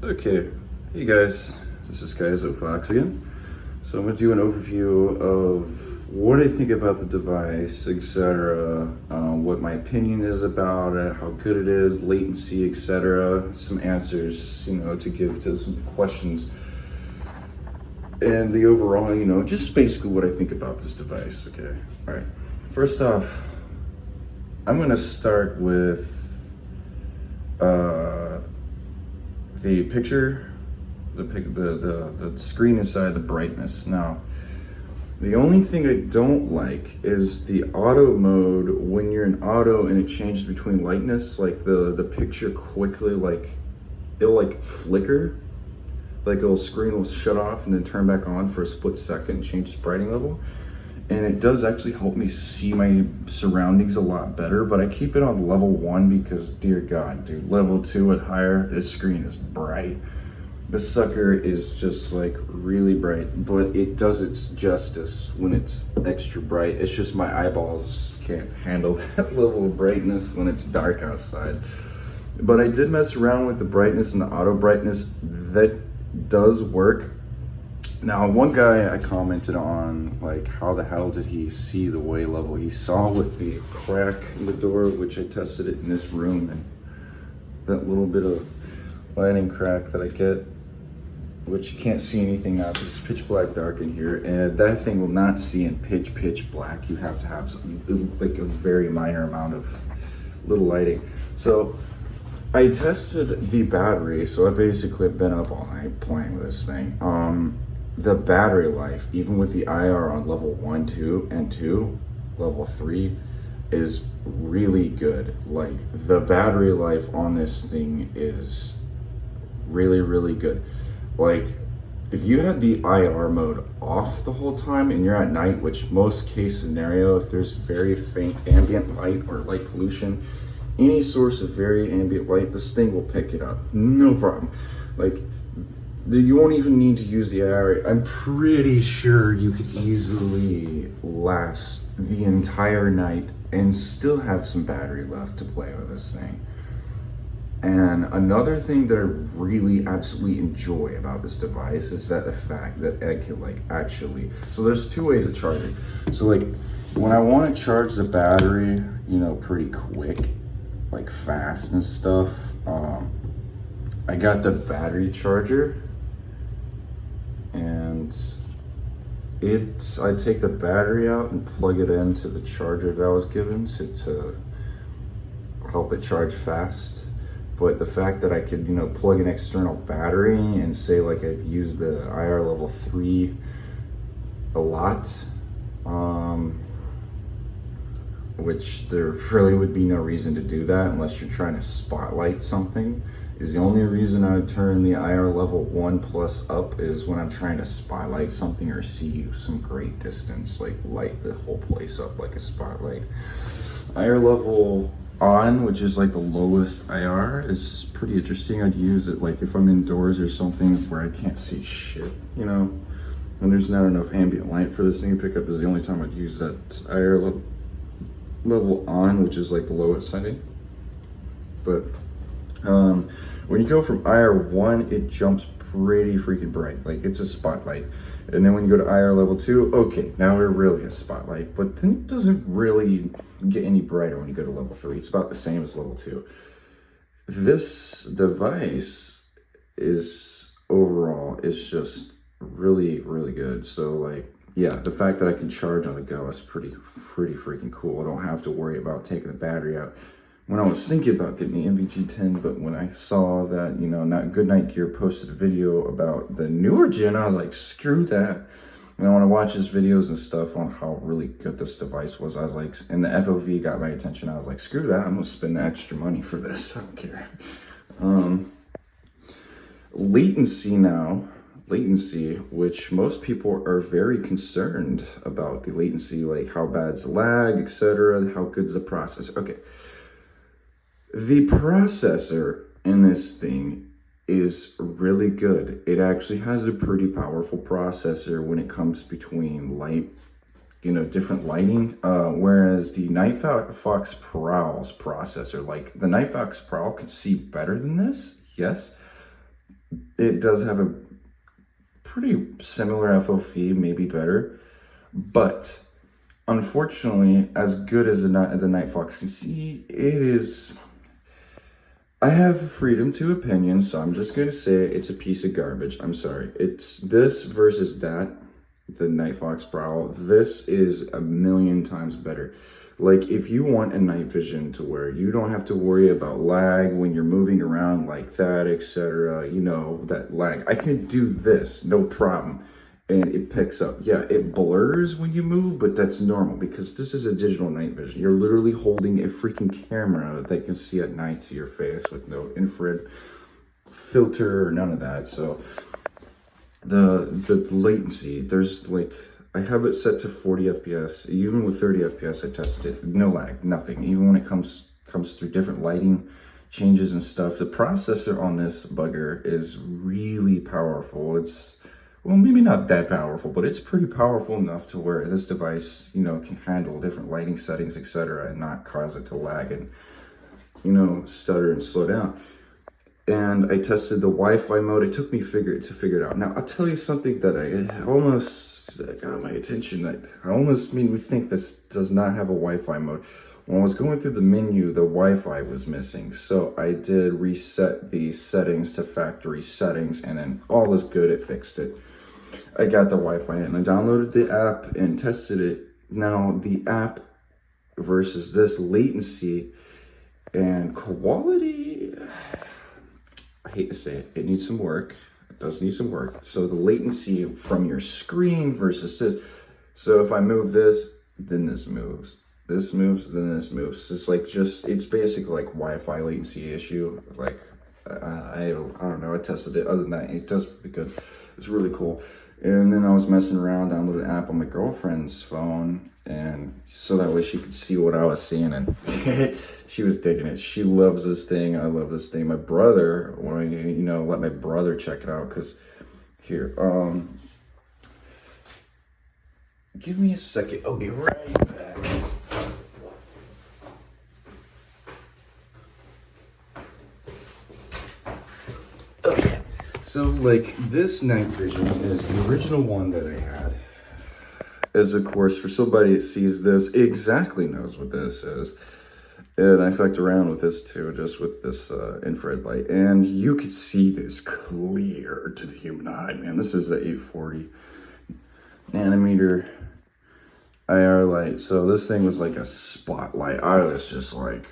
Okay, hey guys, this is Fox again. So I'm going to do an overview of what I think about the device, etc., what my opinion is about it, how good it is, latency, etc., some answers, to give to some questions, and the overall, just basically what I think about this device, okay? All right, first off, I'm going to start with the picture, the screen inside, the brightness. Now, the only thing I don't like is the auto mode. When you're in auto and it changes between lightness, like the picture quickly, like it'll like flicker, like a screen will shut off and then turn back on for a split second, change its brightening level. And it does actually help me see my surroundings a lot better, but I keep it on level 1 because, dear God, dude, level 2 and higher, this screen is bright. This sucker is just like really bright, but it does its justice when it's extra bright. It's just my eyeballs can't handle that level of brightness when it's dark outside. But I did mess around with the brightness and the auto brightness. That does work. Now, one guy I commented on, like, how the hell did he see the way level he saw with the crack in the door, which I tested it in this room, and that little bit of lighting crack that I get, which you can't see anything now because it's pitch black dark in here, and that thing will not see in pitch black. You have to have something, like a very minor amount of little lighting. So I tested the battery, so I basically have been up all night playing with this thing. The battery life, even with the IR on level 1, 2, and 2, level 3, is really good. Like, the battery life on this thing is really, really good. Like, if you had the IR mode off the whole time and you're at night, which most case scenario, if there's very faint ambient light or light pollution, any source of very ambient light, this thing will pick it up, no problem. Like, you won't even need to use the IR. I'm pretty sure you could easily last the entire night and still have some battery left to play with this thing. And another thing that I really absolutely enjoy about this device is that the fact that I can actually, so there's 2 ways of charging. So like when I want to charge the battery, pretty quick, like fast and stuff, I got the battery charger, and I take the battery out and plug it into the charger that I was given to help it charge fast. But the fact that I could, plug an external battery and say like I've used the IR level 3 a lot, which there really would be no reason to do that unless you're trying to spotlight something, is the only reason I would turn the IR level 1 plus up is when I'm trying to spotlight something or see some great distance, like light the whole place up like a spotlight. IR level on, which is like the lowest IR, is pretty interesting. I'd use it like if I'm indoors or something where I can't see shit, and there's not enough ambient light for this thing to pick up, is the only time I'd use that IR level on, which is like the lowest setting. But when you go from IR 1, it jumps pretty freaking bright, like it's a spotlight. And then when you go to IR level 2, okay, now we're really a spotlight, but then it doesn't really get any brighter when you go to level 3. It's about the same as level 2. This device is overall, it's just really, really good. So like, yeah, the fact that I can charge on the go is pretty freaking cool. I don't have to worry about taking the battery out. When I was thinking about getting the NVG10, but when I saw that, Not Goodnight Gear posted a video about the newer gen, I was like, screw that. And I want to watch his videos and stuff on how really good this device was. I was like, and the FOV got my attention. I was like, screw that, I'm gonna spend the extra money for this, I don't care. Latency, which most people are very concerned about the latency, like how bad's the lag, etc., how good's the processor. Okay. The processor in this thing is really good. It actually has a pretty powerful processor when it comes between light, different lighting, whereas the Night Fox Prowl's processor, like the Night Fox Prowl could see better than this, yes, It does have a pretty similar FOV, maybe better, but unfortunately, as good as the Night Fox can see, it is. I have freedom to opinion, so I'm just gonna say it's a piece of garbage. I'm sorry. It's this versus that, the Night Fox Prowl. This is a million times better. Like, if you want a night vision to where you don't have to worry about lag when you're moving around like that, etc., you know, that lag, I can do this, no problem. And it picks up. Yeah, it blurs when you move, but that's normal because this is a digital night vision. You're literally holding a freaking camera that can see at night to your face with no infrared filter or none of that. So the latency, there's like, I have it set to 40 FPS. Even with 30 FPS, I tested it. No lag, nothing. Even when it comes through different lighting changes and stuff, the processor on this bugger is really powerful. It's, well, maybe not that powerful, but it's pretty powerful enough to where this device, you know, can handle different lighting settings, etc., and not cause it to lag and, you know, stutter and slow down. And I tested the Wi-Fi mode. It took me to figure it out. Now, I'll tell you something that I almost got my attention. That I almost made me think this does not have a Wi-Fi mode. When I was going through the menu, the Wi-Fi was missing. So I did reset the settings to factory settings, and then all is good. It fixed it. I got the Wi-Fi and I downloaded the app and tested it. Now, the app versus this latency and quality, I hate to say it, it needs some work. It does need some work. So the latency from your screen versus this. So if I move this, then this moves. This moves, then this moves. It's like it's basically like Wi-Fi latency issue. Like, I don't know. I tested it. Other than that, it does really good. It's really cool. And then I was messing around, downloaded an app on my girlfriend's phone, and so that way she could see what I was seeing, and she was digging it. She loves this thing. I love this thing. My brother, when I, you know, let my brother check it out, because here, give me a second. I'll be right back. Okay. So, like, this night vision is the original one that I had. As, of course, for somebody that sees this, exactly knows what this is. And I fucked around with this too, just with this infrared light. And you could see this clear to the human eye, man. This is the 840 nanometer IR light. So this thing was like a spotlight. I was just like,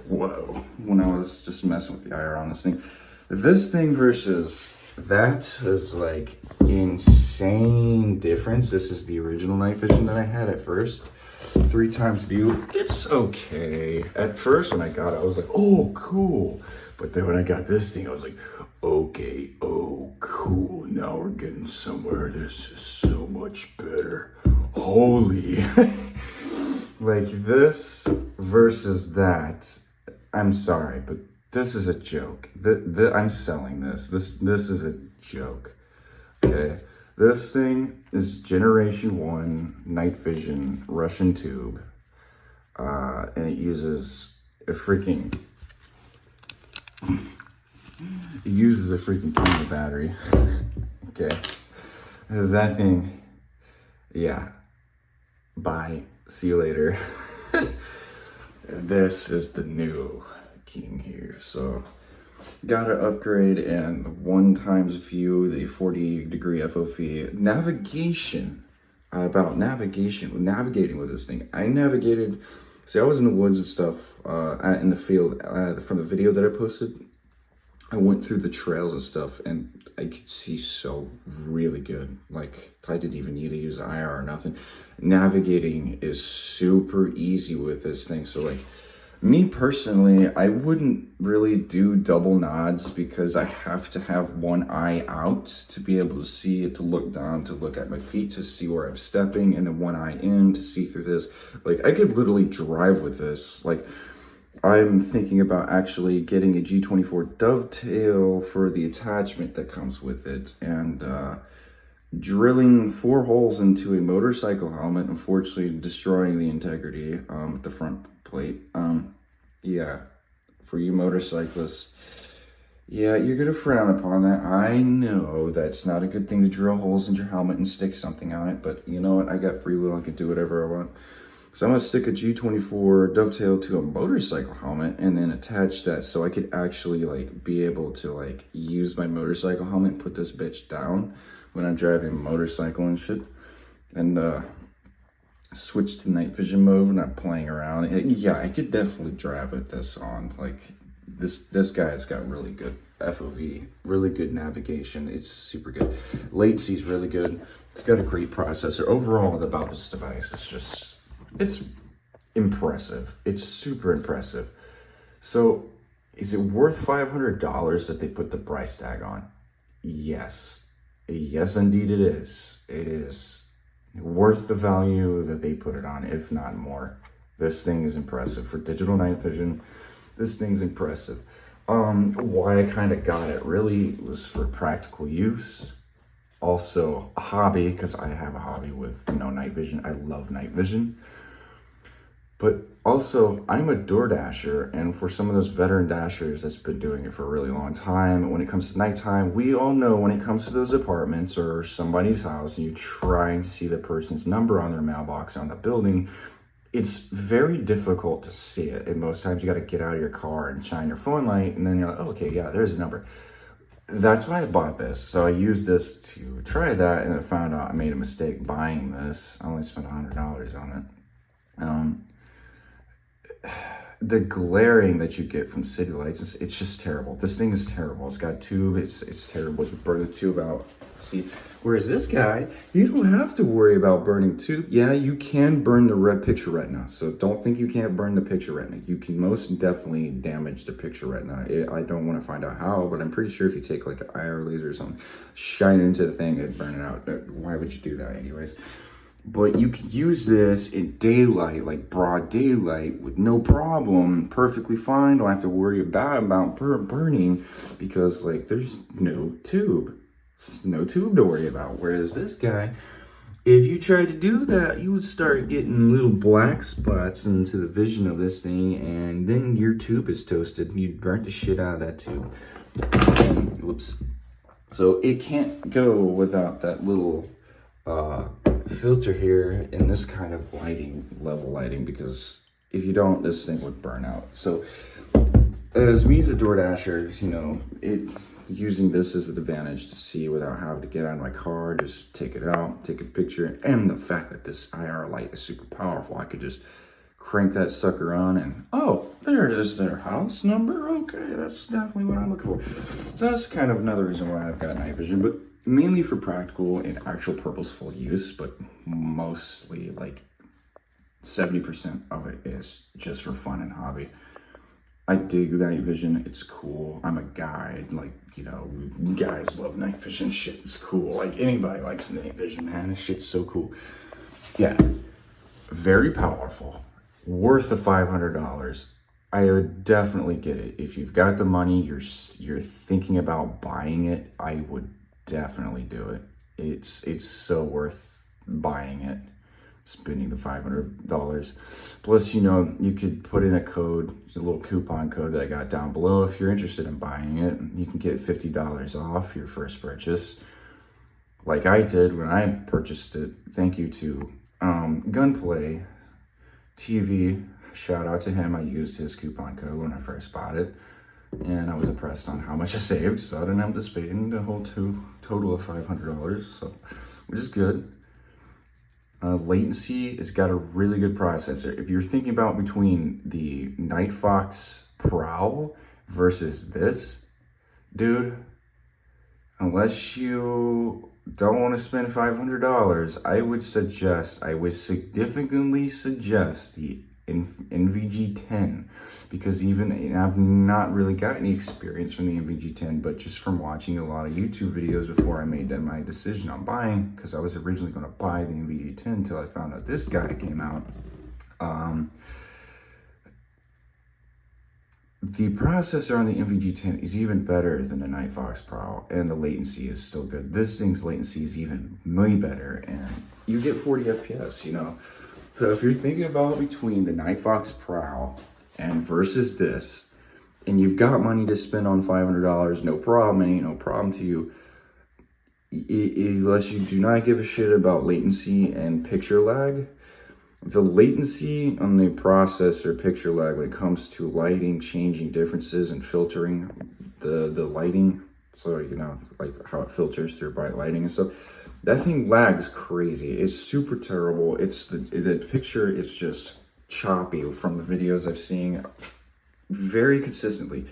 whoa, when I was just messing with the IR on this thing. This thing versus that is like insane difference. This is the original night vision that I had at first. 3 times view. It's okay. At first when I got it, I was like, oh, cool. But then when I got this thing, I was like, okay, oh, cool. Now we're getting somewhere. This is so much better. Holy. Like this versus that. I'm sorry, but this is a joke. I'm selling this. This is a joke. Okay. This thing is Generation 1 night vision Russian tube. And it uses a freaking camera battery. Okay. That thing, yeah. Bye. See you later. This is the new king here. So gotta upgrade, and 1 times view, the 40-degree FOV. Navigation, about navigation, navigating with this thing. I navigated, see, I was in the woods and stuff, in the field, from the video that I posted. I went through the trails and stuff, and I could see so really good. Like, I didn't even need to use the IR or nothing. Navigating is super easy with this thing. So, like, me personally, I wouldn't really do double nods because I have to have one eye out to be able to see it, to look down, to look at my feet, to see where I'm stepping, and then one eye in to see through this. Like, I could literally drive with this. Like, I'm thinking about actually getting a G24 dovetail for the attachment that comes with it, and drilling 4 holes into a motorcycle helmet, unfortunately destroying the integrity at the front plate. Yeah, for you motorcyclists, Yeah, you're gonna frown upon that. I know that's not a good thing to drill holes in your helmet and stick something on it, but you know what? I got free will. I can do whatever I want. So I'm gonna stick a G24 dovetail to a motorcycle helmet and then attach that so I could actually like be able to like use my motorcycle helmet and put this bitch down when I'm driving a motorcycle and shit. And switch to night vision mode, not playing around. Yeah, I could definitely drive with this on. Like this guy's got really good FOV, really good navigation. It's super good. Latency is really good. It's got a great processor. Overall about this device, it's impressive. It's super impressive. So is it worth $500 that they put the price tag on? Yes. Yes, indeed it is. It is worth the value that they put it on, if not more. This thing is impressive. For digital night vision, this thing's impressive. Why I kind of got it really was for practical use. Also a hobby, because I have a hobby with night vision. I love night vision. But also, I'm a door dasher, and for some of those veteran dashers that's been doing it for a really long time, when it comes to nighttime, we all know when it comes to those apartments or somebody's house, and you're trying to see the person's number on their mailbox on the building, it's very difficult to see it. And most times you got to get out of your car and shine your phone light, and then you're like, oh, okay, yeah, there's a number. That's why I bought this. So I used this to try that, and I found out I made a mistake buying this. I only spent $100 on it. The glaring that you get from city lights, it's just terrible. This thing is terrible. It's got tube, it's terrible. You burn the tube out. See, whereas this guy, you don't have to worry about burning tube. Yeah, you can burn the red picture retina. So don't think you can't burn the picture retina. You can most definitely damage the picture retina. I don't want to find out how, but I'm pretty sure if you take like an IR laser or something, shine it into the thing, it'd burn it out. Why would you do that anyways? But you can use this in daylight, like broad daylight, with no problem, perfectly fine. Don't have to worry about burning because like there's no tube. No tube to worry about. Whereas this guy, if you tried to do that, you would start getting little black spots into the vision of this thing, and then your tube is toasted. You'd burn the shit out of that tube. And, whoops. So it can't go without that little filter here in this kind of level lighting, because if you don't, this thing would burn out. So as me as a door dasher, using this as an advantage to see without having to get out of my car, just take it out, take a picture. And the fact that this IR light is super powerful, I could just crank that sucker on and, oh, there it is, their house number. Okay, that's definitely what I'm looking for. So that's kind of another reason why I've got night vision, but mainly for practical and actual purposeful use, but mostly like 70% of it is just for fun and hobby. I dig night vision. It's cool. I'm a guy. Like, guys love night vision. Shit, it's cool. Like, anybody likes night vision, man. This shit's so cool. Yeah. Very powerful. Worth the $500. I would definitely get it. If you've got the money, you're thinking about buying it, I would definitely do it. It's so worth buying it, spending the $500. Plus, you could put in a code, a little coupon code that I got down below. If you're interested in buying it, you can get $50 off your first purchase, like I did when I purchased it. Thank you to Gunplay TV. Shout out to him. I used his coupon code when I first bought it, and I was impressed on how much I saved, so I didn't have to spend the whole total of $500, so, which is good. Latency has got a really good processor. If you're thinking about between the Nightfox Prowl versus this, dude, unless you don't want to spend $500, I would significantly suggest the NVG10, because I've not really got any experience from the NVG10, but just from watching a lot of YouTube videos before I made my decision on buying, because I was originally going to buy the NVG10 until I found out this guy came out. The processor on the NVG10 is even better than the Nightfox Pro, and the latency is still good. This thing's latency is even way better, and you get 40 FPS, So if you're thinking about between the Nightfox Pro and versus this, and you've got money to spend on $500, no problem, ain't no problem to you. Unless you do not give a shit about latency and picture lag. The latency on the processor picture lag when it comes to lighting, changing differences and filtering the lighting, so you know, like how it filters through bright lighting and stuff, that thing lags crazy. It's super terrible. It's the picture is just choppy from the videos I've seen very consistently.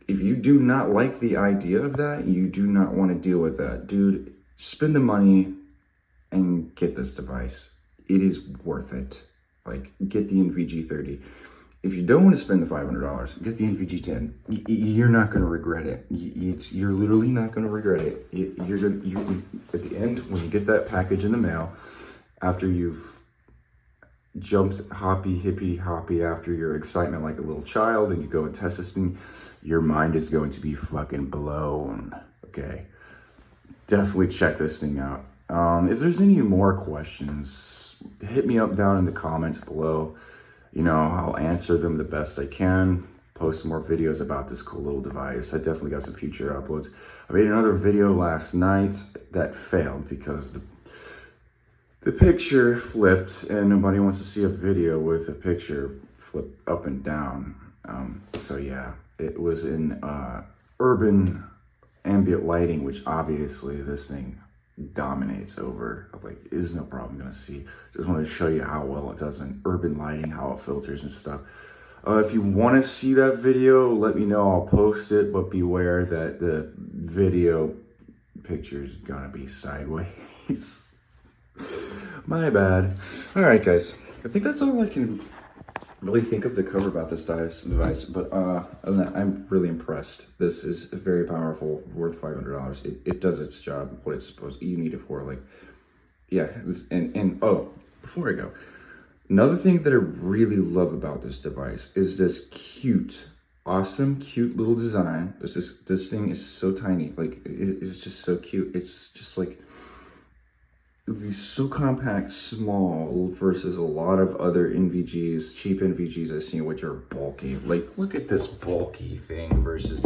If you do not like the idea of that, you do not want to deal with that, dude, spend the money and get this device. It is worth it. Like, get the NVG30. If you don't want to spend the $500, get the NVG10. You're not going to regret it. You're literally not going to regret it. You're at the end, when you get that package in the mail, after you've jumped hippity hoppy after your excitement like a little child, and you go and test this thing, your mind is going to be fucking blown. Okay, definitely check this thing out. If there's any more questions, hit me up down in the comments below. You know, I'll answer them the best I can. Post some more videos about this cool little device. I definitely got some future uploads. I made another video last night that failed because the picture flipped, and nobody wants to see a video with a picture flipped up and down. So yeah, it was in urban ambient lighting, which obviously this thing dominates over. Like, is no problem gonna see. Just wanted to show you how well it does in urban lighting, how it filters and stuff. If you want to see that video, let me know. I'll post it, but beware that the video picture is gonna be sideways. My bad. All right, guys, I think that's all I can really think of to cover about this device, but other than that, I'm really impressed. This is very powerful, worth $500. It does its job, what it's supposed you need it for. Like, yeah, and oh, before I go, another thing that I really love about this device is this cute little design. This thing is so tiny, like it's just so cute. It's just like, it would be so compact, small, versus a lot of other NVGs, cheap NVGs I've seen, which are bulky. Like, look at this bulky thing versus,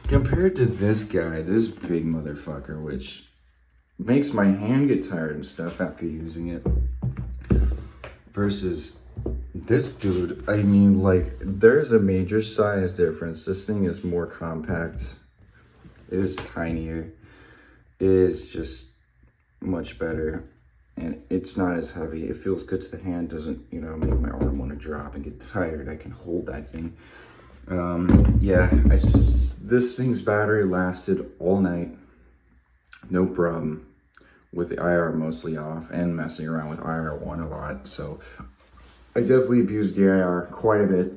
compared to this guy, this big motherfucker, which makes my hand get tired and stuff after using it, versus this dude. I mean, like, there's a major size difference. This thing is more compact. It is tinier. It is just much better, and it's not as heavy. It feels good to the hand, doesn't, you know, make my arm want to drop and get tired. I can hold that thing. Yeah, this thing's battery lasted all night, no problem, with the IR mostly off and messing around with IR1 a lot. So I definitely abused the IR quite a bit,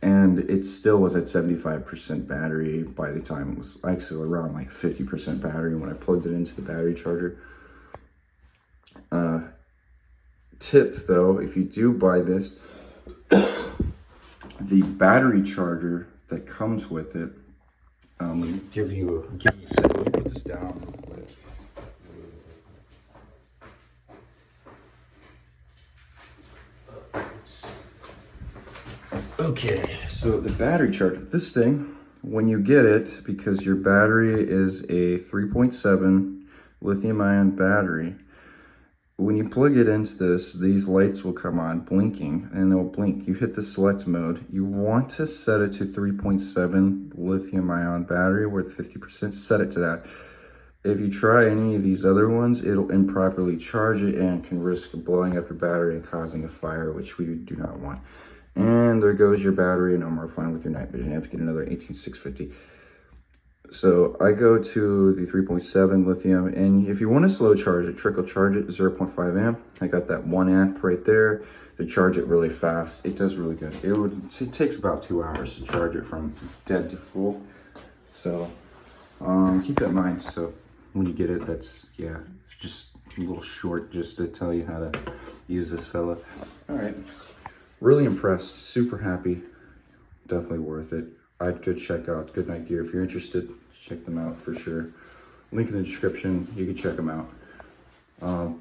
and it still was at 75% battery by the time it was actually around like 50% battery when I plugged it into the battery charger. Tip though, if you do buy this, the battery charger that comes with it, let me give you a second. Let me put this down real quick. Okay, so the battery charger, this thing, when you get it, because your battery is a 3.7 lithium ion battery, when you plug it into this, these lights will come on blinking, and they'll blink. You hit the select mode. You want to set it to 3.7 lithium ion battery worth 50%, set it to that. If you try any of these other ones, it'll improperly charge it and can risk blowing up your battery and causing a fire, which we do not want. And there goes your battery, and no more fun with your night vision. You have to get another 18650. So I go to the 3.7 lithium, and if you want to slow charge it, trickle charge it, 0.5 amp. I got that 1 amp right there to charge it really fast. It does really good. It takes about 2 hours to charge it from dead to full. So keep that in mind. So when you get it, that's, yeah, just a little short just to tell you how to use this fella. All right. Really impressed, super happy, definitely worth it. I'd go check out Good Night Gear if you're interested. Check them out for sure. Link in the description, you can check them out.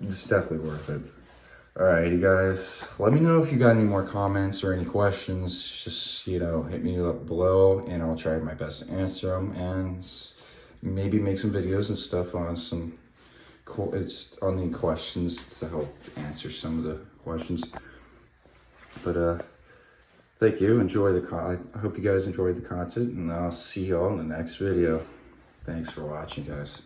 It's definitely worth it. Alrighty guys, let me know if you got any more comments or any questions. Just, you know, hit me up below and I'll try my best to answer them, and maybe make some videos and stuff on some on the questions to help answer some of the questions. But thank you. Enjoy the I hope you guys enjoyed the content, and I'll see you all in the next video. Thanks for watching, guys.